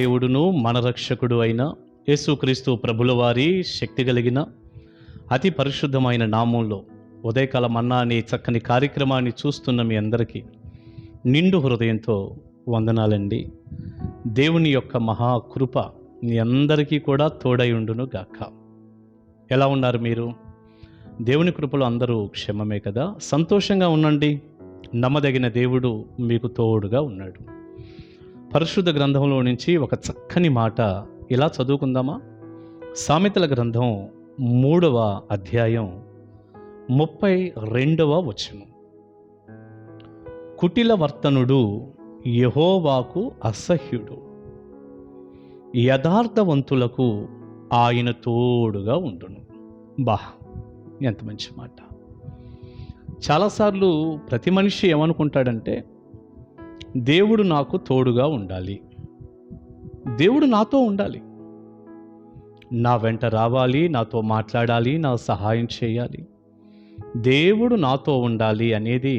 దేవుడును మన రక్షకుడు అయిన యేసుక్రీస్తు ప్రభుల వారి శక్తి కలిగిన అతి పరిశుద్ధమైన నామంలో ఉదయకాల మన్నా అనే చక్కని కార్యక్రమాన్ని చూస్తున్న మీ అందరికీ నిండు హృదయంతో వందనాలండి. దేవుని యొక్క మహాకృప మీ అందరికీ కూడా తోడై ఉండును గాక. ఎలా ఉన్నారు మీరు? దేవుని కృపలో అందరూ క్షేమమే కదా? సంతోషంగా ఉండండి. నమ్మదగిన దేవుడు మీకు తోడుగా ఉన్నాడు. పరిశుద్ధ గ్రంథంలో నుంచి ఒక చక్కని మాట ఇలా చదువుకుందామా? సామెతల గ్రంథం 3వ అధ్యాయం 32వ వచనం. కుటిల వర్తనుడు యెహోవాకు అసహ్యుడు, యథార్థవంతులకు ఆయన తోడుగా ఉండును. ఎంత మంచి మాట. చాలాసార్లు ప్రతి మనిషి ఏమనుకుంటాడంటే, దేవుడు నాకు తోడుగా ఉండాలి, దేవుడు నాతో ఉండాలి, నా వెంట రావాలి, నాతో మాట్లాడాలి, నా సహాయం చేయాలి, దేవుడు నాతో ఉండాలి అనేది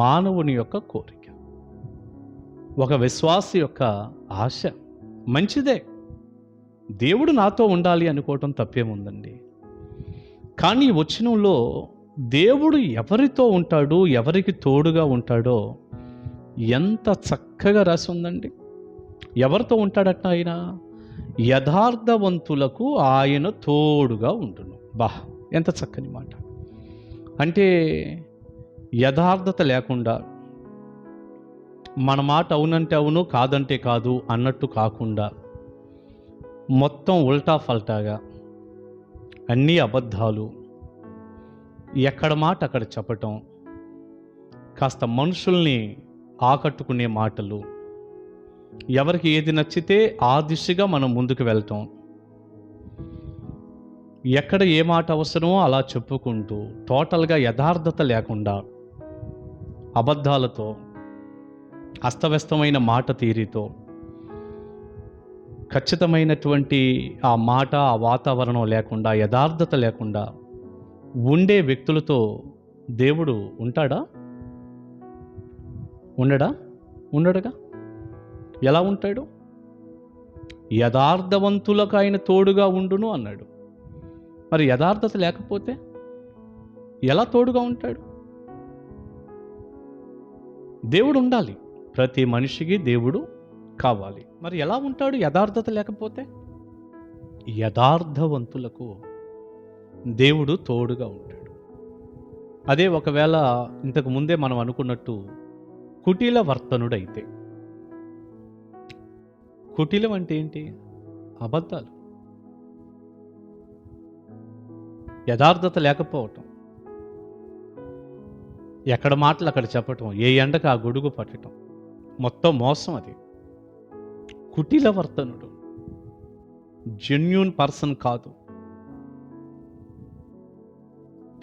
మానవుని యొక్క కోరిక, ఒక విశ్వాసి యొక్క ఆశ. మంచిదే, దేవుడు నాతో ఉండాలి అనుకోవటం తప్పేముందండి. కానీ ఈ వచనంలో దేవుడు ఎవరితో ఉంటాడు, ఎవరికి తోడుగా ఉంటాడో ఎంత చక్కగా రాసి ఉందండి. ఎవరితో ఉంటాడట ఆయన? యథార్థవంతులకు ఆయన తోడుగా ఉండును. ఎంత చక్కని మాట. అంటే యథార్థత లేకుండా, మన మాట అవునంటే అవును, కాదంటే కాదు అన్నట్టు కాకుండా, మొత్తం ఉల్టా ఫల్టాగా అన్నీ అబద్ధాలు, ఎక్కడ మాట అక్కడ చెప్పటం, కాస్త మనుషుల్ని ఆకట్టుకునే మాటలు, ఎవరికి ఏది నచ్చితే ఆ దిశగా మనం ముందుకు వెళ్తాం, ఎక్కడ ఏ మాట అవసరమో అలా చెప్పుకుంటూ టోటల్గా యథార్థత లేకుండా అబద్ధాలతో, అస్తవ్యస్తమైన మాట తీరితో, ఖచ్చితమైనటువంటి ఆ మాట, ఆ వాతావరణం లేకుండా, యథార్థత లేకుండా ఉండే వ్యక్తులతో దేవుడు ఉంటాడా? ఉండడుగా. ఎలా ఉంటాడు? యథార్థవంతులకు ఆయన తోడుగా ఉండును అన్నాడు. మరి యథార్థత లేకపోతే ఎలా తోడుగా ఉంటాడు? దేవుడు ఉండాలి, ప్రతి మనిషికి దేవుడు కావాలి. మరి ఎలా ఉంటాడు యథార్థత లేకపోతే? యథార్థవంతులకు దేవుడు తోడుగా ఉంటాడు. అదే ఒకవేళ ఇంతకు ముందే మనం అనుకున్నట్టు కుటిల వర్తనుడైతే. కుటిలం అంటే ఏంటి? అబద్ధాలు, యథార్థత లేకపోవటం, ఎక్కడ మాటలు అక్కడ చెప్పటం, ఏ ఎండకు ఆ గొడుగు పట్టడం, మొత్తం మోసం. అది కుటిల వర్తనుడు, జెన్యూన్ పర్సన్ కాదు.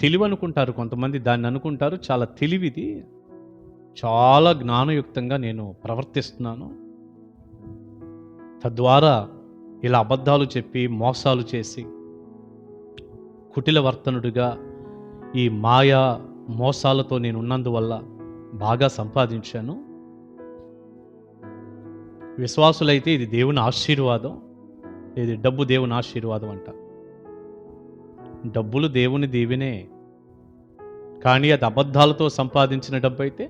తెలివి అనుకుంటారు కొంతమంది, దాన్ని అనుకుంటారు చాలా తెలివిది, చాలా జ్ఞానయుక్తంగా నేను ప్రవర్తిస్తున్నాను, తద్వారా ఇలా అబద్ధాలు చెప్పి మోసాలు చేసి కుటిల వర్తనుడిగా ఈ మాయా మోసాలతో నేను ఉన్నందువల్ల బాగా సంపాదించాను. విశ్వాసులైతే ఇది దేవుని ఆశీర్వాదం, ఇది డబ్బు దేవుని ఆశీర్వాదం అంట. డబ్బులు దేవుని దీవెనే, కానీ అది అబద్ధాలతో సంపాదించిన డబ్బు అయితే,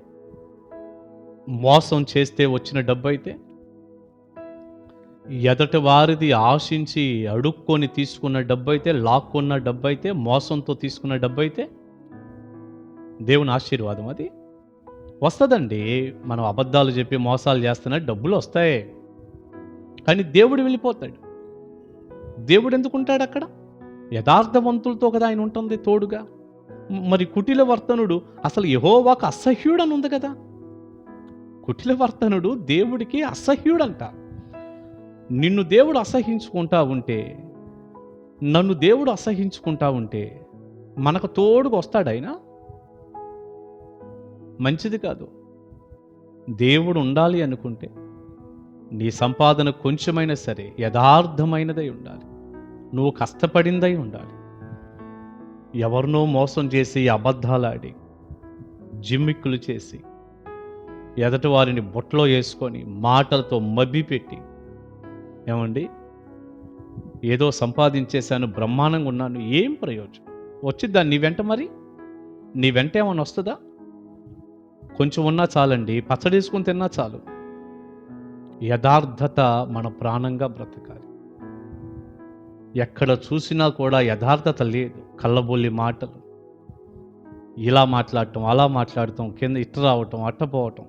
మోసం చేస్తే వచ్చిన డబ్బు అయితే, ఎదటి వారిది ఆశించి అడుక్కొని తీసుకున్న డబ్బు అయితే, లాక్కున్న డబ్బు అయితే, మోసంతో తీసుకున్న డబ్బు అయితే దేవుని ఆశీర్వాదం. అది వస్తుందండి. మనం అబద్ధాలు చెప్పి మోసాలు చేస్తున్న డబ్బులు వస్తాయి, కానీ దేవుడు వెళ్ళిపోతాడు. దేవుడు ఎందుకుంటాడు అక్కడ? యథార్థవంతులతో కదా ఆయన ఉంటుంది తోడుగా. మరి కుటిల వర్తనుడు అసలు యెహోవాకు అసహ్యుడు అని ఉంది కదా. కుటిల వర్తనుడు దేవుడికి అసహ్యుడంట. నిన్ను దేవుడు అసహించుకుంటా ఉంటే, నన్ను దేవుడు అసహించుకుంటా ఉంటే మనకు తోడుగా వస్తాడు ఆయన? మంచిది కాదు. దేవుడు ఉండాలి అనుకుంటే నీ సంపాదన కొంచెమైనా సరే యథార్థమైనదై ఉండాలి, నువ్వు కష్టపడిందై ఉండాలి. ఎవరినో మోసం చేసి, అబద్ధాలాడి, జిమ్మిక్కులు చేసి, ఎదటి వారిని బొట్లో వేసుకొని మాటలతో మభ్యపెట్టి ఏమండి, ఏదో సంపాదించేశాను, బ్రహ్మాండంగా ఉన్నాను, ఏం ప్రయోజనం వచ్చిద్దా నీ వెంట? మరి నీ వెంట ఏమైనా వస్తుందా? కొంచెం ఉన్నా చాలండి, పచ్చడేసుకుని తిన్నా చాలు. యథార్థత మన ప్రాణంగా బ్రతకాలి. ఎక్కడ చూసినా కూడా యథార్థత లేదు. కళ్ళబొల్లి మాటలు, ఇలా మాట్లాడటం, అలా మాట్లాడటం, కింద ఇట్ట రావటం, అట్టపోవటం.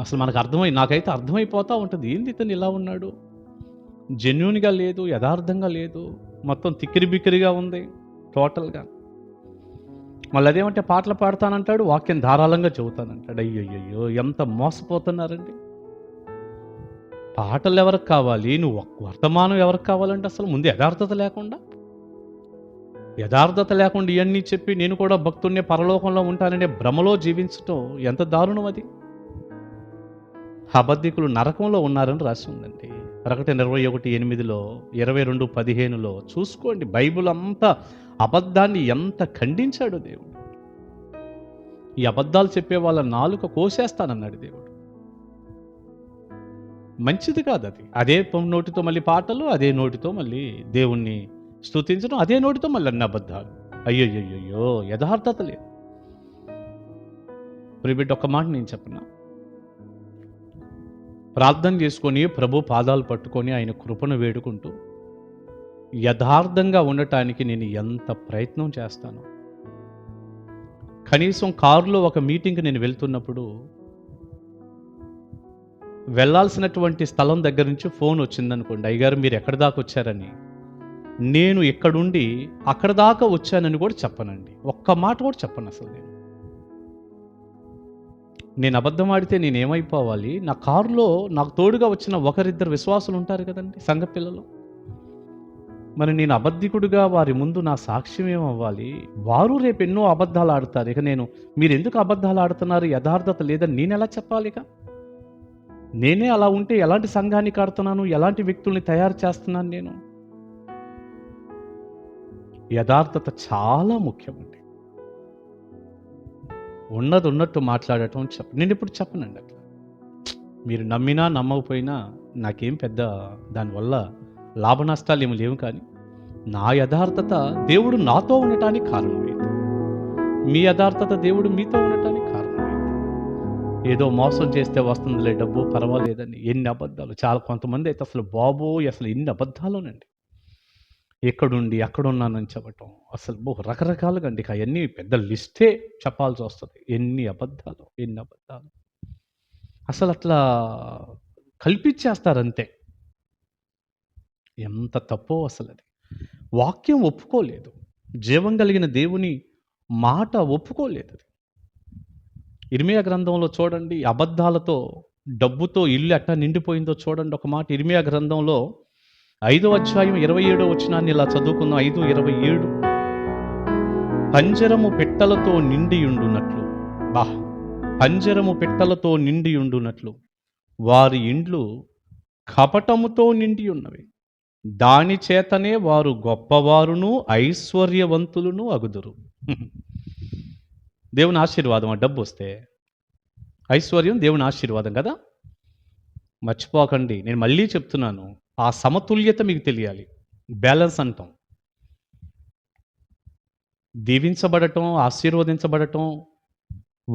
అసలు మనకు నాకైతే అర్థమైపోతూ ఉంటుంది, ఏంది ఇతను ఇలా ఉన్నాడు, జెన్యూన్గా లేదు, యథార్థంగా లేదు, మొత్తం తిక్కిరి బిక్కిరిగా ఉంది టోటల్గా. మళ్ళీ అదేమంటే పాటలు పాడతానంటాడు, వాక్యం ధారాళంగా చెబుతానంటాడు. అయ్యయ్యో, ఎంత మోసపోతున్నారండి. పాటలు ఎవరికి కావాలి? నువ్వు వర్తమానం ఎవరికి కావాలంటే అసలు ముందు యథార్థత లేకుండా ఇవన్నీ చెప్పి నేను కూడా భక్తుడిని, పరలోకంలో ఉంటాననే భ్రమలో జీవించటం ఎంత దారుణం అది. అబద్ధికులు నరకంలో ఉన్నారని రాసి ఉందండి. ప్రకటన 21:8, 22:15 చూసుకోండి. బైబిల్ అంతా అబద్ధాన్ని ఎంత ఖండించాడు దేవుడు. ఈ అబద్ధాలు చెప్పే వాళ్ళ నాలుక కోసేస్తానన్నాడు దేవుడు. మంచిది కాదు అది. అదే నోటితో మళ్ళీ పాటలు, అదే నోటితో మళ్ళీ దేవుణ్ణి స్తుతించడం, అదే నోటితో మళ్ళీ అన్ని అబద్ధాలు. అయ్యయ్యో, యథార్థత లేదు. ప్రియబిడ్డ, ఒక్క మాట నేను చెప్పనా, ప్రార్థన చేసుకొని ప్రభు పాదాలు పట్టుకొని ఆయన కృపను వేడుకుంటూ యథార్థంగా ఉండటానికి నేను ఎంత ప్రయత్నం చేస్తాను. కనీసం కారులో ఒక మీటింగ్కి నేను వెళ్తున్నప్పుడు వెళ్ళాల్సినటువంటి స్థలం దగ్గర నుంచి ఫోన్ వచ్చిందనుకోండి, అయ్యగారు మీరు ఎక్కడి దాకా వచ్చారని. నేను ఇక్కడుండి అక్కడ దాకా వచ్చానని కూడా చెప్పనండి, ఒక్క మాట కూడా చెప్పను అసలు. నేను అబద్ధం ఆడితే నేనేమైపోవాలి? నా కారులో నాకు తోడుగా వచ్చిన ఒకరిద్దరు విశ్వాసులు ఉంటారు కదండి, సంఘ పిల్లలు. మరి నేను అబద్ధికుడుగా వారి ముందు నా సాక్ష్యం ఏమవ్వాలి? వారు రేపు ఎన్నో అబద్ధాలు ఆడతారు. ఇక మీరు ఎందుకు అబద్ధాలు ఆడుతున్నారు, యథార్థత లేదని నేను ఎలా చెప్పాలి? ఇక నేనే అలా ఉంటే ఎలాంటి సంఘాన్ని కడుతున్నాను, ఎలాంటి వ్యక్తుల్ని తయారు చేస్తున్నాను నేను? యథార్థత చాలా ముఖ్యమండి. ఉన్నది ఉన్నట్టు మాట్లాడటం నేను ఇప్పుడు చెప్పనండి అట్లా. మీరు నమ్మినా నమ్మకపోయినా నాకేం పెద్ద దానివల్ల లాభ నష్టాలు ఏమి లేవు. కానీ నా యథార్థత దేవుడు నాతో ఉండటానికి కారణమైంది, మీ యథార్థత దేవుడు మీతో ఉండటానికి కారణమైంది. ఏదో మోసం చేస్తే వస్తుందిలే డబ్బు, పర్వాలేదని ఎన్ని అబద్ధాలు. చాలా కొంతమంది అయితే అసలు అసలు ఎన్ని అబద్ధాలునండి. ఎక్కడుండి అక్కడున్నానని చెప్పటం, అసలు రకరకాలుగా అండి. అవన్నీ పెద్ద లిస్టే చెప్పాల్సి వస్తుంది. ఎన్ని అబద్ధాలు. అసలు అట్లా కల్పించేస్తారంతే. ఎంత తప్పో అసలు అది. వాక్యం ఒప్పుకోలేదు, జీవం కలిగిన దేవుని మాట ఒప్పుకోలేదు అది. ఇర్మియా గ్రంథంలో చూడండి, అబద్ధాలతో డబ్బుతో ఇల్లు ఎట్టా నిండిపోయిందో చూడండి. ఒక మాట ఇర్మియా గ్రంథంలో 5వ అధ్యాయం 27వ వచనాన్ని ఇలా చదువుకుందాం. 5:27. పంజరము పిట్టలతో నిండియుండునట్లు, పంజరము పిట్టలతో నిండియుండునట్లు వారి ఇండ్లు కపటముతో నిండి ఉన్నవి, దాని చేతనే వారు గొప్పవారును ఐశ్వర్యవంతులను అగుదురు. దేవుని ఆశీర్వాదం. ఆ డబ్బు వస్తే ఐశ్వర్యం దేవుని ఆశీర్వాదం కదా. మర్చిపోకండి, నేను మళ్ళీ చెప్తున్నాను, ఆ సమతుల్యత మీకు తెలియాలి. బ్యాలెన్స్ అంటాం. దీవించబడటం, ఆశీర్వదించబడటం,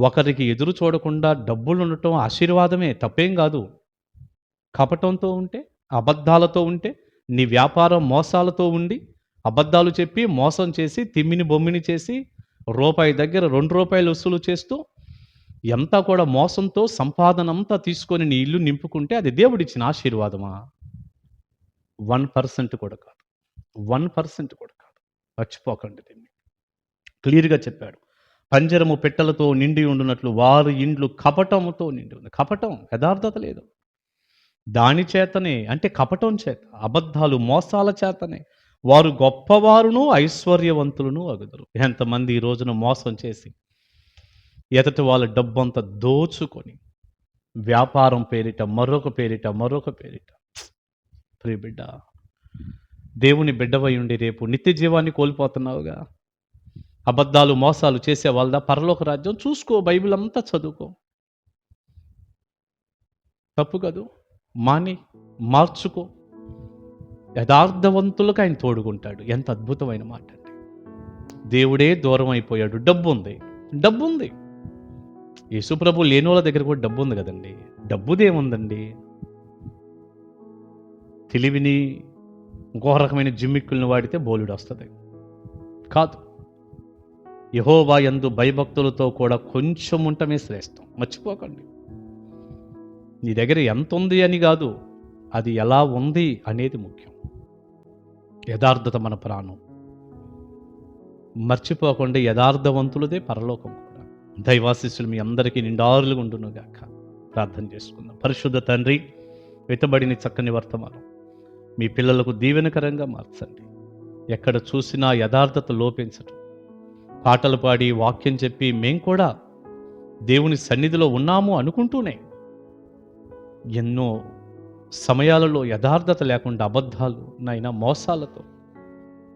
ఒకరికి ఎదురు చూడకుండా డబ్బులు ఉండటం ఆశీర్వాదమే, తప్పేం కాదు. కపటంతో ఉంటే, అబద్ధాలతో ఉంటే, నీ వ్యాపారం మోసాలతో ఉండి అబద్ధాలు చెప్పి మోసం చేసి తిమ్మిని బొమ్మిని చేసి రూపాయి దగ్గర 2 రూపాయలు వసూలు చేస్తూ ఎంత కూడా మోసంతో సంపాదన అంతా తీసుకొని నీ ఇల్లు నింపుకుంటే అది దేవుడిచ్చిన ఆశీర్వాదమా? 1% కూడా కాదు. 1% కూడా కాదు. మర్చిపోకండి, దీన్ని క్లియర్గా చెప్పాడు. పంజరము పెట్టెలతో నిండి ఉండునట్లు వారి ఇండ్లు కపటముతో నిండి ఉంది. కపటం, యథార్థత లేదు. దాని చేతనే, అంటే కపటం చేత, అబద్ధాలు మోసాల చేతనే వారు గొప్పవారును ఐశ్వర్యవంతులను అగుదురు. ఎంతమంది ఈ రోజున మోసం చేసి ఎదటి వాళ్ళ డబ్బంతా దోచుకొని వ్యాపారం పేరిట మరొక పేరిట. ప్రియ బిడ్డ, దేవుని బిడ్డవై ఉండి రేపు నిత్య జీవాన్ని కోల్పోతున్నావుగా. అబద్ధాలు మోసాలు చేసే వాళ్ళ పరలోక రాజ్యం చూసుకో, బైబిల్ అంతా చదువుకో. తప్పు కాదు, మాని. మార్చుకో. యథార్థవంతులకు ఆయన తోడుకుంటాడు. ఎంత అద్భుతమైన మాట అండి. దేవుడే దూరం అయిపోయాడు. డబ్బుంది. యేసుప్రభు లేనోళ్ళ దగ్గర కూడా డబ్బు ఉంది కదండి. డబ్బుదేముందండి? తెలివిని ఇంకో రకమైన జిమ్మిక్కుల్ని వాడితే బోలెడు వస్తుంది. కాదు, యెహోవా యందు భయభక్తులతో కూడా కొంచెం ఉండటమే శ్రేష్టం. మర్చిపోకండి. నీ దగ్గర ఎంత ఉంది అని కాదు, అది ఎలా ఉంది అనేది ముఖ్యం. యథార్థత మన ప్రాణం. మర్చిపోకుండా యథార్థవంతులదే పరలోకం కూడా. దైవాశీస్సులు మీ అందరికీ నిండారులుగా ఉండునుగాక. ప్రార్థన చేసుకుందాం. పరిశుద్ధ తండ్రి, వెతబడిన చక్కని వర్తమానం మీ పిల్లలకు దీవెనకరంగా మార్చండి. ఎక్కడ చూసినా యథార్థత లోపించటం, పాటలు పాడి వాక్యం చెప్పి మేం కూడా దేవుని సన్నిధిలో ఉన్నాము అనుకుంటూనే ఎన్నో సమయాలలో యథార్థత లేకుండా అబద్ధాలు నైనా మోసాలతో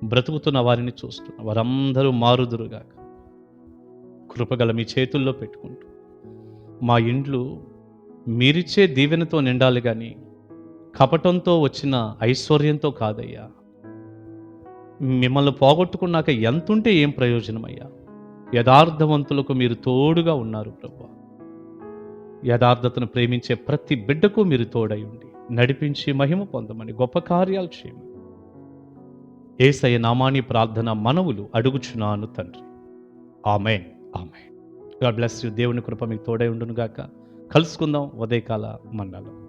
బ్రతుకుతున్న వారిని చూస్తున్న వారందరూ మారుదురుగాక. కృపగల మీ చేతుల్లో పెట్టుకుంటూ మా ఇండ్లు మీరిచ్చే దీవెనతో నిండాలి కానీ కపటంతో వచ్చిన ఐశ్వర్యంతో కాదయ్యా. మిమ్మల్ని పోగొట్టుకున్నాక ఎంతుంటే ఏం ప్రయోజనమయ్యా? యథార్థవంతులకు మీరు తోడుగా ఉన్నారు ప్రభువా. యథార్థతను ప్రేమించే ప్రతి బిడ్డకు మీరు తోడై ఉండి నడిపించి మహిమ పొందమని, గొప్ప కార్యాలు చేయమని యేసయ్య నామాని ప్రార్థన మనవులు అడుగుచున్నాను తండ్రి. ఆమేన్. ఆమేన్. God bless you. దేవుని కృప మీకు తోడై ఉండును గాక. కలుసుకుందాం ఉదయకాల మండలం.